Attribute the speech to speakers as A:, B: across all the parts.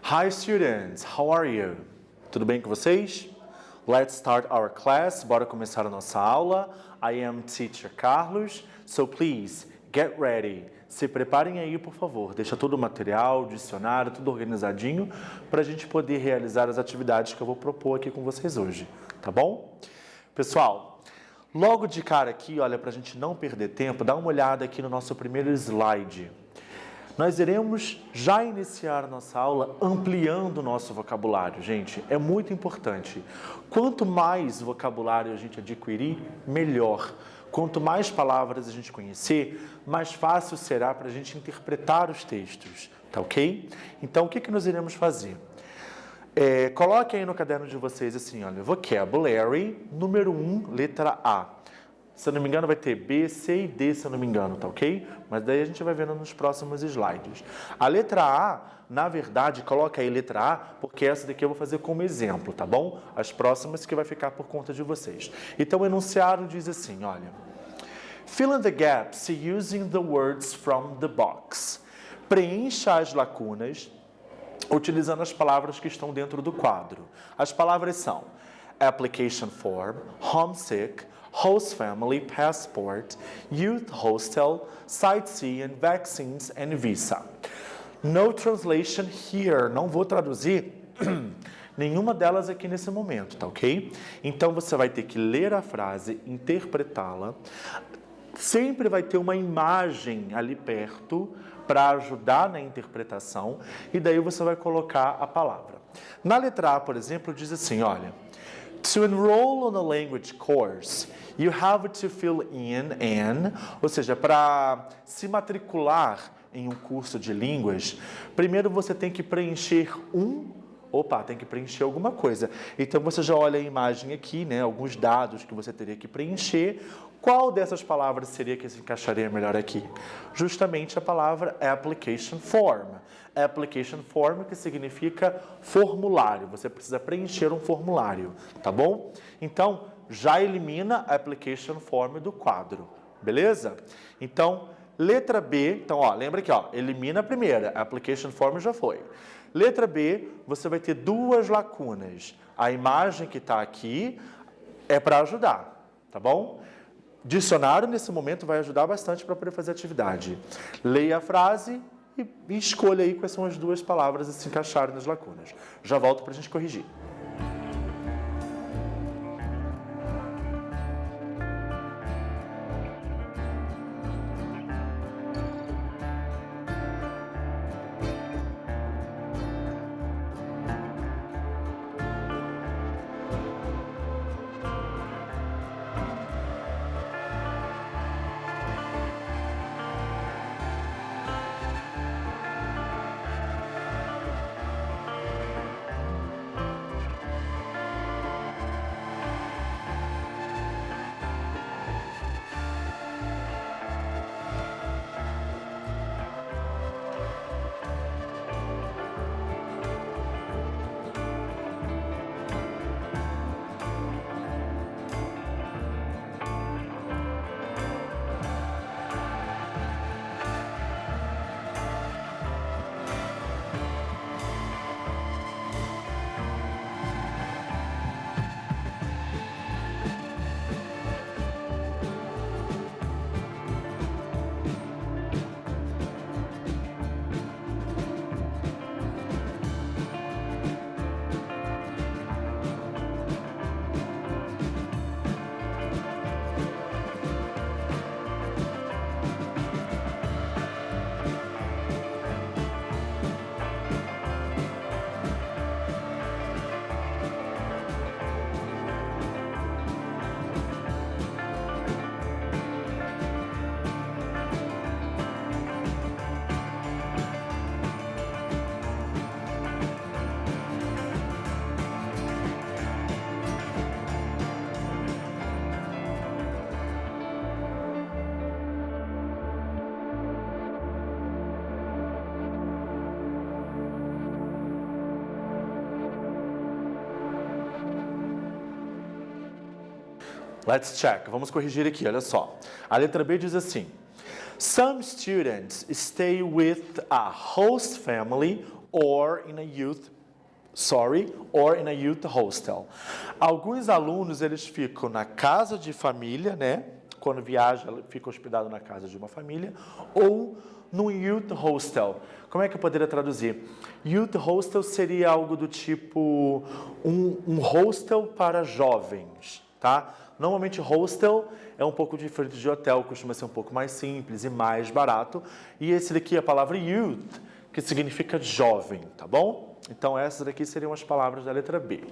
A: Hi students, how are you? Tudo bem com vocês? Let's start our class. Bora começar a nossa aula. I am Teacher Carlos, so please get ready. Se preparem aí, por favor. Deixa todo o material, dicionário, tudo organizadinho para a gente poder realizar as atividades que eu vou propor aqui com vocês hoje, tá bom? Pessoal, logo de cara aqui, olha, para a gente não perder tempo, dá uma olhada aqui no nosso primeiro slide. Nós iremos já iniciar a nossa aula ampliando o nosso vocabulário, gente. É muito importante. Quanto mais vocabulário a gente adquirir, melhor. Quanto mais palavras a gente conhecer, mais fácil será para a gente interpretar os textos, tá ok? Então, o que nós iremos fazer? Coloque aí no caderno de vocês assim, olha, vocabulary, número 1, letra A. Se eu não me engano, vai ter B, C e D, se eu não me engano, tá ok? Mas daí a gente vai vendo nos próximos slides. A letra A, na verdade, coloca aí letra A, porque essa daqui eu vou fazer como exemplo, tá bom? As próximas que vai ficar por conta de vocês. Então, o enunciado diz assim, olha. Fill in the gaps using the words from the box. Preencha as lacunas utilizando as palavras que estão dentro do quadro. As palavras são application form, homesick, host family, passport, youth hostel, sightseeing, vaccines and visa. No translation here. Não vou traduzir nenhuma delas aqui nesse momento, tá ok? Então você vai ter que ler a frase, interpretá-la. Sempre vai ter uma imagem ali perto para ajudar na interpretação e daí você vai colocar a palavra. Na letra A, por exemplo, diz assim, olha, to enroll on a language course, you have to fill in an, ou seja, para se matricular em um curso de línguas, primeiro você tem que preencher tem que preencher alguma coisa. Então, você já olha a imagem aqui, né? Alguns dados que você teria que preencher. Qual dessas palavras seria que se encaixaria melhor aqui? Justamente a palavra application form. Application form, que significa formulário. Você precisa preencher um formulário, tá bom? Então, já elimina a application form do quadro, beleza? Então, letra B, então, ó, lembra aqui, ó, elimina a primeira, a application form já foi. Letra B, você vai ter duas lacunas. A imagem que está aqui é para ajudar, tá bom? Dicionário, nesse momento, vai ajudar bastante para poder fazer a atividade. Leia a frase e escolha aí quais são as duas palavras a se encaixarem nas lacunas. Já volto para a gente corrigir. Let's check. Vamos corrigir aqui, olha só. A letra B diz assim: Some students stay with a host family or in a youth hostel. Alguns alunos, eles ficam na casa de família, né? Quando viaja, fica hospedado na casa de uma família, ou no youth hostel. Como é que eu poderia traduzir? Youth hostel seria algo do tipo um hostel para jovens, tá? Normalmente hostel é um pouco diferente de hotel, costuma ser um pouco mais simples e mais barato. E esse daqui é a palavra youth, que significa jovem, tá bom? Então essas daqui seriam as palavras da letra B.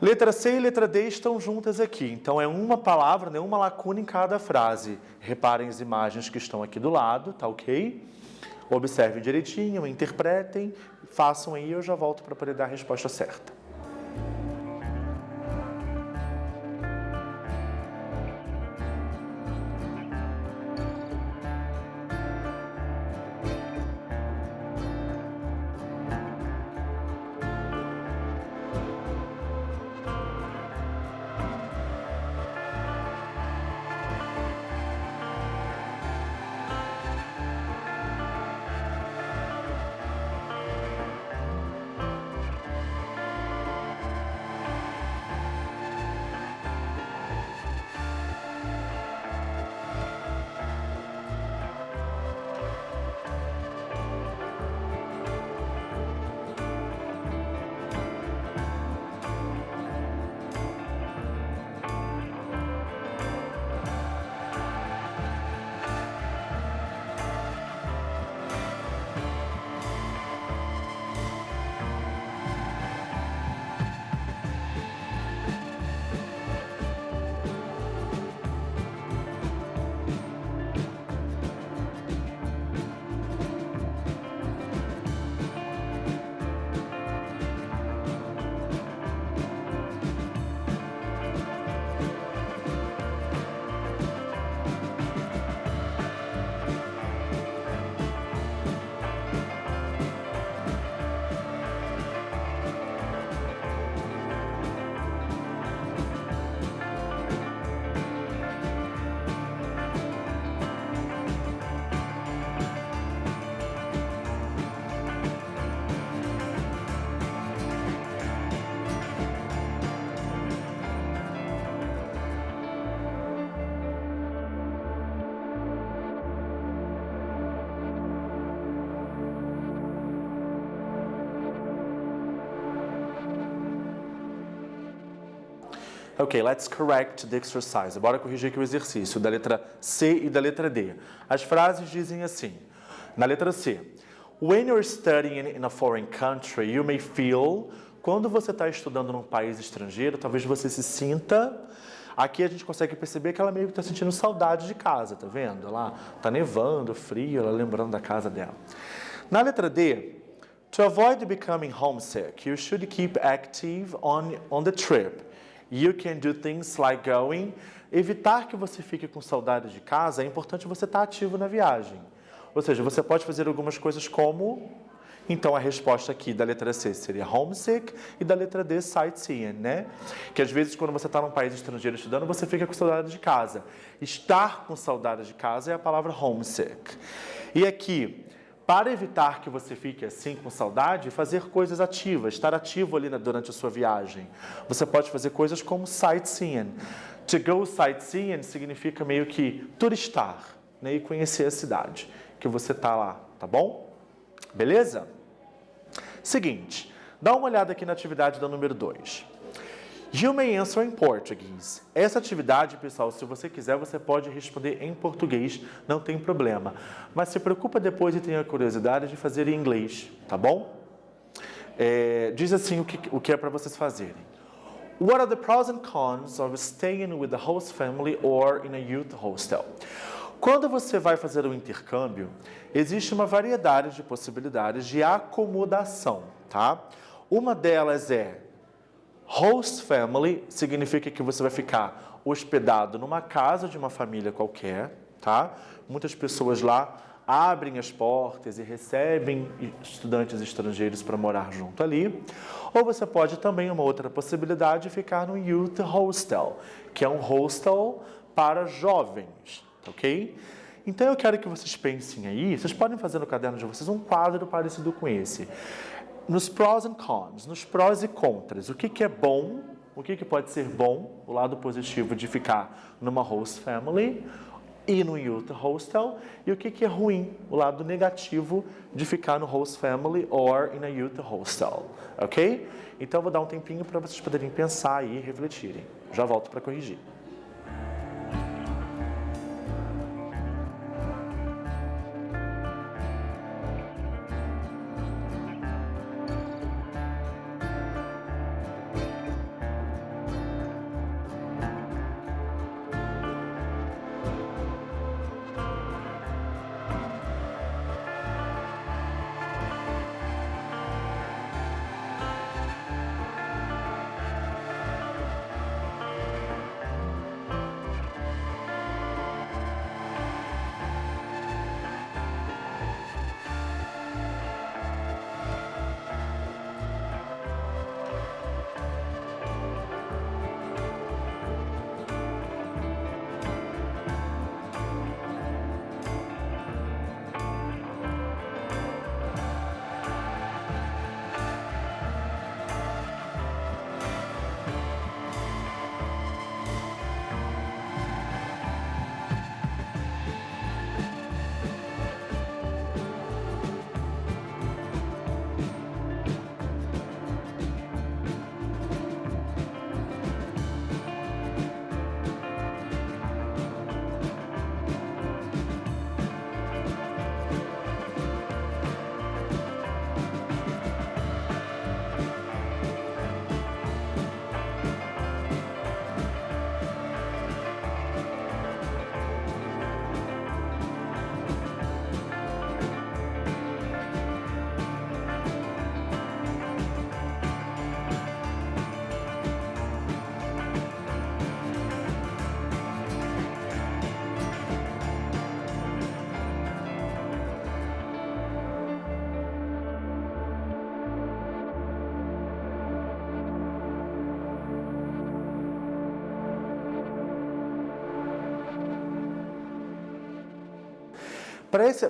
A: Letra C e letra D estão juntas aqui, então é uma palavra, né, uma lacuna em cada frase. Reparem as imagens que estão aqui do lado, tá ok? Observem direitinho, interpretem, façam aí e eu já volto para poder dar a resposta certa. Ok, let's correct the exercise. Bora corrigir aqui o exercício da letra C e da letra D. As frases dizem assim, na letra C, when you're studying in a foreign country, you may feel... Quando você está estudando num país estrangeiro, talvez você se sinta... Aqui a gente consegue perceber que ela meio que está sentindo saudade de casa, tá vendo? Lá tá nevando, frio, ela lembrando da casa dela. Na letra D, to avoid becoming homesick, you should keep active on the trip. You can do things like going. Evitar que você fique com saudade de casa, é importante você estar ativo na viagem. Ou seja, você pode fazer algumas coisas como... Então, a resposta aqui da letra C seria homesick e da letra D, sightseeing, né? Que às vezes, quando você está num país estrangeiro estudando, você fica com saudade de casa. Estar com saudade de casa é a palavra homesick. E aqui, para evitar que você fique assim com saudade, fazer coisas ativas, estar ativo ali durante a sua viagem. Você pode fazer coisas como sightseeing. To go sightseeing significa meio que turistar, né? E conhecer a cidade que você está lá, tá bom? Beleza? Seguinte, dá uma olhada aqui na atividade da número 2. You may answer in Portuguese. Essa atividade, pessoal, se você quiser, você pode responder em português, não tem problema. Mas se preocupa depois e tenha curiosidade de fazer em inglês, tá bom? Diz assim o que é para vocês fazerem. What are the pros and cons of staying with the host family or in a youth hostel? Quando você vai fazer um intercâmbio, existe uma variedade de possibilidades de acomodação, tá? Uma delas é host family, significa que você vai ficar hospedado numa casa de uma família qualquer, tá? Muitas pessoas lá abrem as portas e recebem estudantes estrangeiros para morar junto ali. Ou você pode também, uma outra possibilidade, ficar no youth hostel, que é um hostel para jovens. Ok? Então eu quero que vocês pensem aí, vocês podem fazer no caderno de vocês um quadro parecido com esse. Nos pros and cons, nos prós e contras, o que é bom, o que pode ser bom, o lado positivo de ficar numa host family e no youth hostel, e o que é ruim, o lado negativo de ficar no host family or in a youth hostel, ok? Então eu vou dar um tempinho para vocês poderem pensar e refletirem. Já volto para corrigir.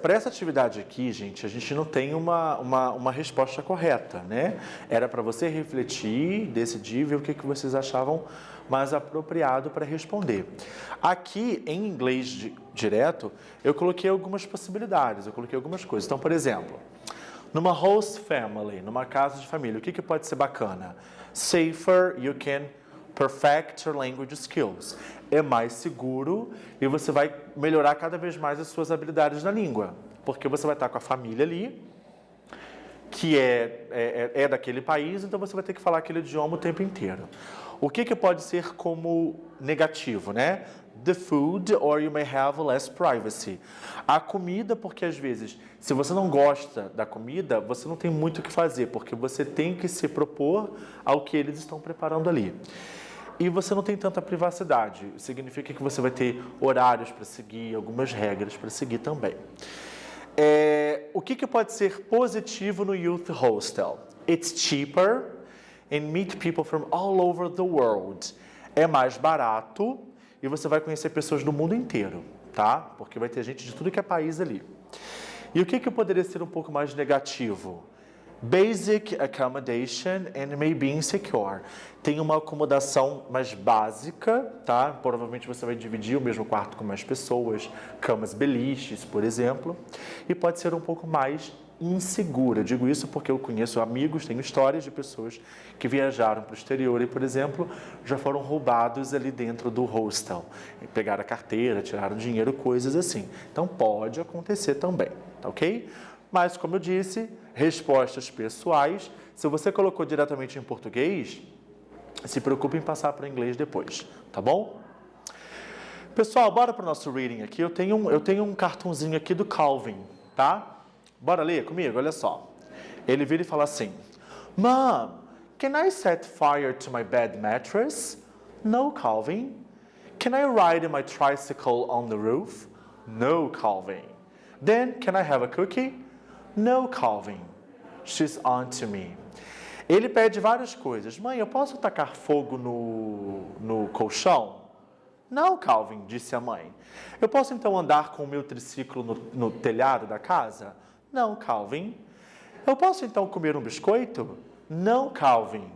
A: Para essa atividade aqui, gente, a gente não tem uma resposta correta, né? Era para você refletir, decidir, ver o que vocês achavam mais apropriado para responder. Aqui, em inglês direto, eu coloquei algumas possibilidades, eu coloquei algumas coisas. Então, por exemplo, numa host family, numa casa de família, o que pode ser bacana? Safer, you can perfect your language skills. É mais seguro e você vai melhorar cada vez mais as suas habilidades na língua. Porque você vai estar com a família ali, que é daquele país, então você vai ter que falar aquele idioma o tempo inteiro. O que pode ser como negativo, né? The food, or you may have less privacy. A comida, porque às vezes, se você não gosta da comida, você não tem muito o que fazer, porque você tem que se propor ao que eles estão preparando ali. E você não tem tanta privacidade. Significa que você vai ter horários para seguir, algumas regras para seguir também. O que pode ser positivo no Youth Hostel? It's cheaper and meet people from all over the world. É mais barato e você vai conhecer pessoas do mundo inteiro, tá? Porque vai ter gente de tudo que é país ali. E o que poderia ser um pouco mais negativo? Basic accommodation and maybe insecure. Tem uma acomodação mais básica, tá? Provavelmente você vai dividir o mesmo quarto com mais pessoas, camas beliches, por exemplo, e pode ser um pouco mais insegura. Digo isso porque eu conheço amigos, tenho histórias de pessoas que viajaram para o exterior e, por exemplo, já foram roubados ali dentro do hostel. Pegaram a carteira, tiraram dinheiro, coisas assim. Então pode acontecer também, tá ok? Mas, como eu disse, respostas pessoais. Se você colocou diretamente em português, se preocupe em passar para o inglês depois, tá bom? Pessoal, bora para o nosso reading aqui. Eu tenho um cartãozinho aqui do Calvin, tá? Bora ler comigo? Olha só. Ele vira e fala assim: Mom, can I set fire to my bed mattress? No, Calvin. Can I ride my tricycle on the roof? No, Calvin. Then, can I have a cookie? No, Calvin. She's on to me. Ele pede várias coisas. Mãe, eu posso tacar fogo no colchão? Não, Calvin, disse a mãe. Eu posso então andar com o meu triciclo no telhado da casa? Não, Calvin. Eu posso então comer um biscoito? Não, Calvin.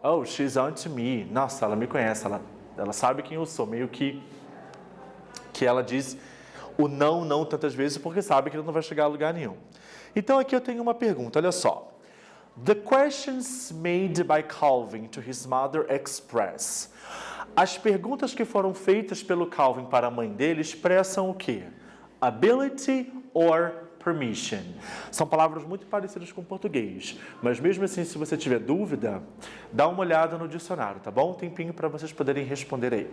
A: Oh, she's on to me. Nossa, ela me conhece, ela sabe quem eu sou. Meio que ela diz o não tantas vezes porque sabe que ele não vai chegar a lugar nenhum. Então aqui eu tenho uma pergunta, olha só. The questions made by Calvin to his mother express. As perguntas que foram feitas pelo Calvin para a mãe dele expressam o quê? Ability or permission. São palavras muito parecidas com o português, mas mesmo assim, se você tiver dúvida, dá uma olhada no dicionário, tá bom? Um tempinho para vocês poderem responder aí.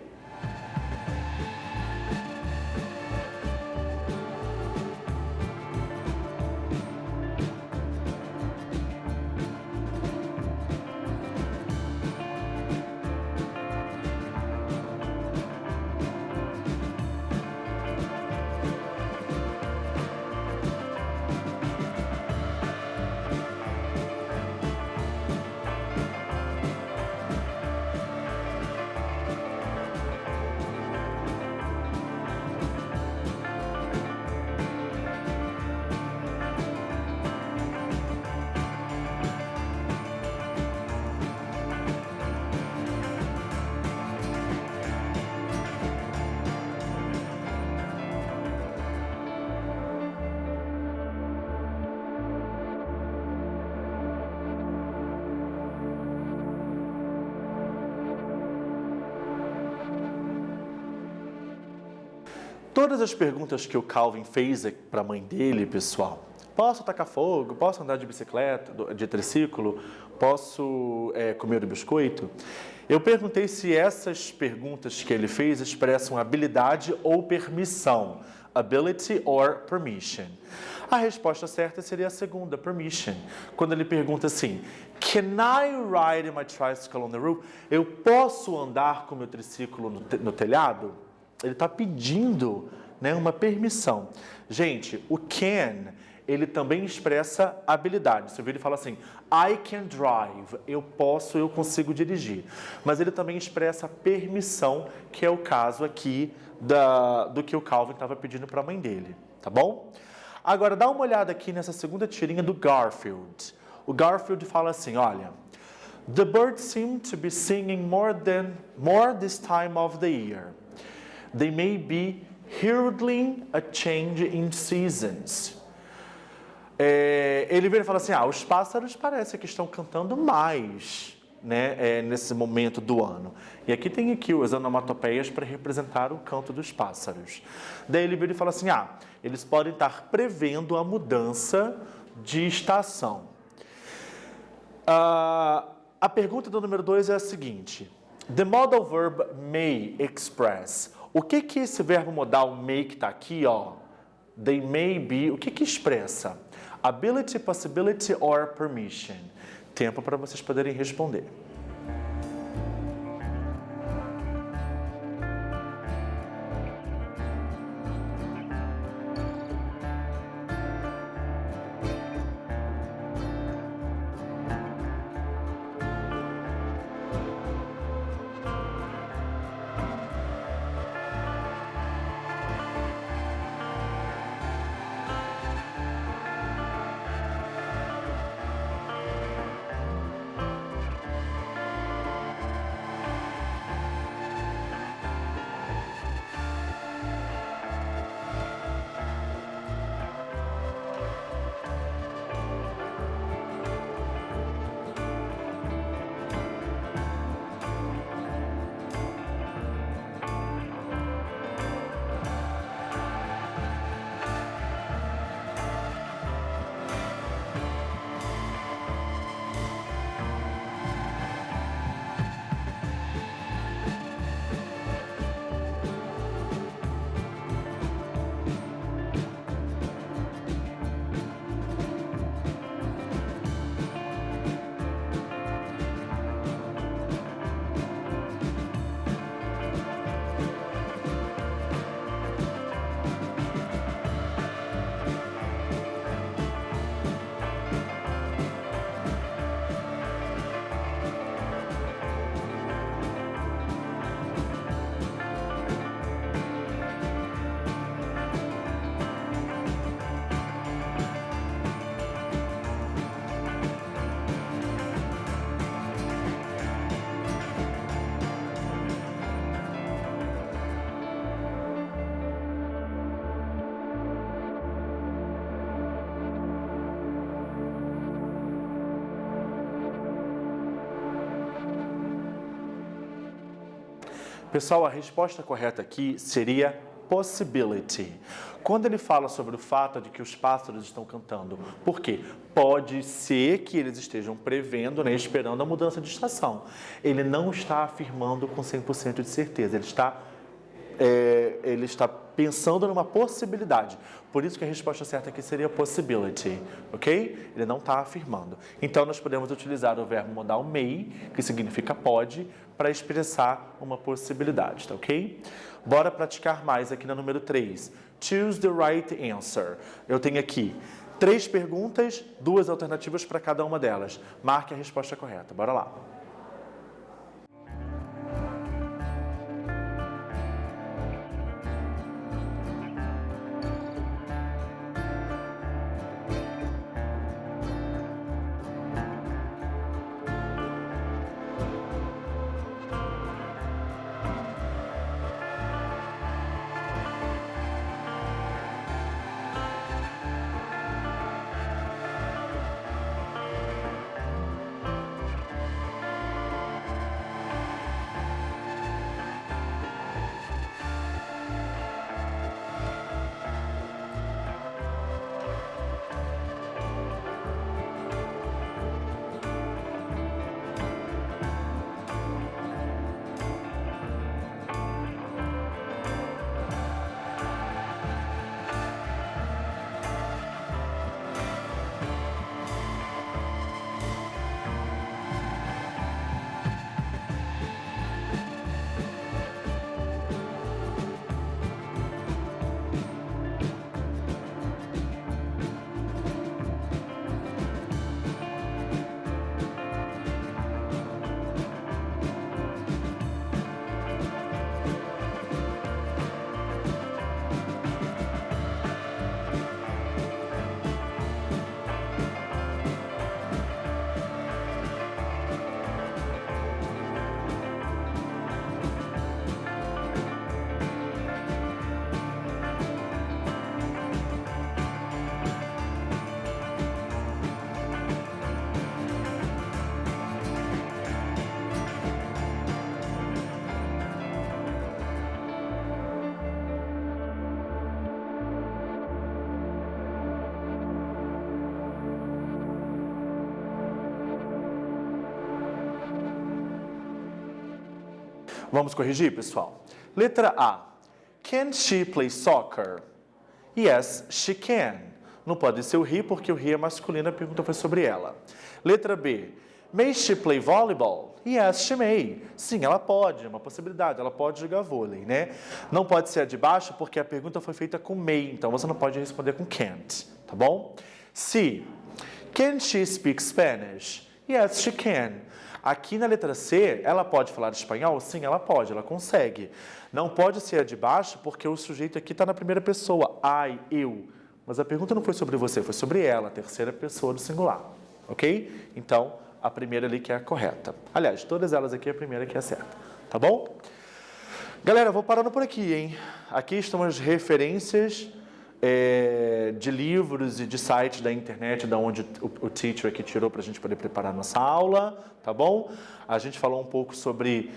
A: Todas as perguntas que o Calvin fez para a mãe dele, pessoal, posso tacar fogo, posso andar de bicicleta, de triciclo, posso comer o biscoito? Eu perguntei se essas perguntas que ele fez expressam habilidade ou permissão, ability or permission. A resposta certa seria a segunda, permission. Quando ele pergunta assim, can I ride my tricycle on the roof? Eu posso andar com o meu triciclo no telhado? Ele está pedindo, né, uma permissão. Gente, o can, ele também expressa habilidade. Você vê ele fala assim, I can drive, eu consigo dirigir. Mas ele também expressa permissão, que é o caso aqui do que o Calvin estava pedindo para a mãe dele, tá bom? Agora, dá uma olhada aqui nessa segunda tirinha do Garfield. O Garfield fala assim, olha, the birds seem to be singing more this time of the year. They may be heralding a change in seasons. Ele vira e fala assim, os pássaros parecem que estão cantando mais, né, nesse momento do ano. E aqui tem as onomatopeias para representar o canto dos pássaros. Daí ele vira e fala assim, eles podem estar prevendo a mudança de estação. A pergunta do número 2 é a seguinte. The modal verb may express. O que esse verbo modal may que está aqui, they may be, o que expressa? Ability, possibility or permission? Tempo para vocês poderem responder. Pessoal, a resposta correta aqui seria possibility. Quando ele fala sobre o fato de que os pássaros estão cantando, por quê? Pode ser que eles estejam prevendo, né, esperando a mudança de estação. Ele não está afirmando com 100% de certeza, ele está pensando numa possibilidade. Por isso que a resposta certa aqui seria possibility, ok? Ele não está afirmando. Então, nós podemos utilizar o verbo modal may, que significa pode, para expressar uma possibilidade, tá ok? Bora praticar mais aqui na número 3. Choose the right answer. Eu tenho aqui 3 perguntas, 2 alternativas para cada uma delas. Marque a resposta correta. Bora lá. Vamos corrigir, pessoal? Letra A. Can she play soccer? Yes, she can. Não pode ser o he, porque o he é masculino, a pergunta foi sobre ela. Letra B. May she play volleyball? Yes, she may. Sim, ela pode, é uma possibilidade, ela pode jogar vôlei, né? Não pode ser a de baixo, porque a pergunta foi feita com may, então você não pode responder com can't, tá bom? C. Can she speak Spanish? Yes, she can. Aqui na letra C, ela pode falar espanhol? Sim, ela pode, ela consegue. Não pode ser a de baixo, porque o sujeito aqui está na primeira pessoa, I, eu. Mas a pergunta não foi sobre você, foi sobre ela, a terceira pessoa do singular, ok? Então, a primeira ali que é a correta. Aliás, todas elas aqui, a primeira que é a certa, tá bom? Galera, vou parando por aqui, hein? Aqui estão as referências de livros e de sites da internet, da onde o teacher aqui tirou para a gente poder preparar nossa aula, tá bom? A gente falou um pouco sobre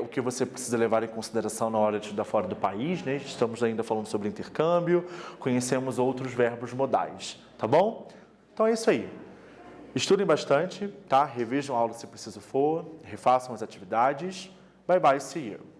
A: o que você precisa levar em consideração na hora de estudar fora do país, né? Estamos ainda falando sobre intercâmbio, conhecemos outros verbos modais, tá bom? Então é isso aí. Estudem bastante, tá? Revejam a aula se preciso for, refaçam as atividades. Bye bye, see you.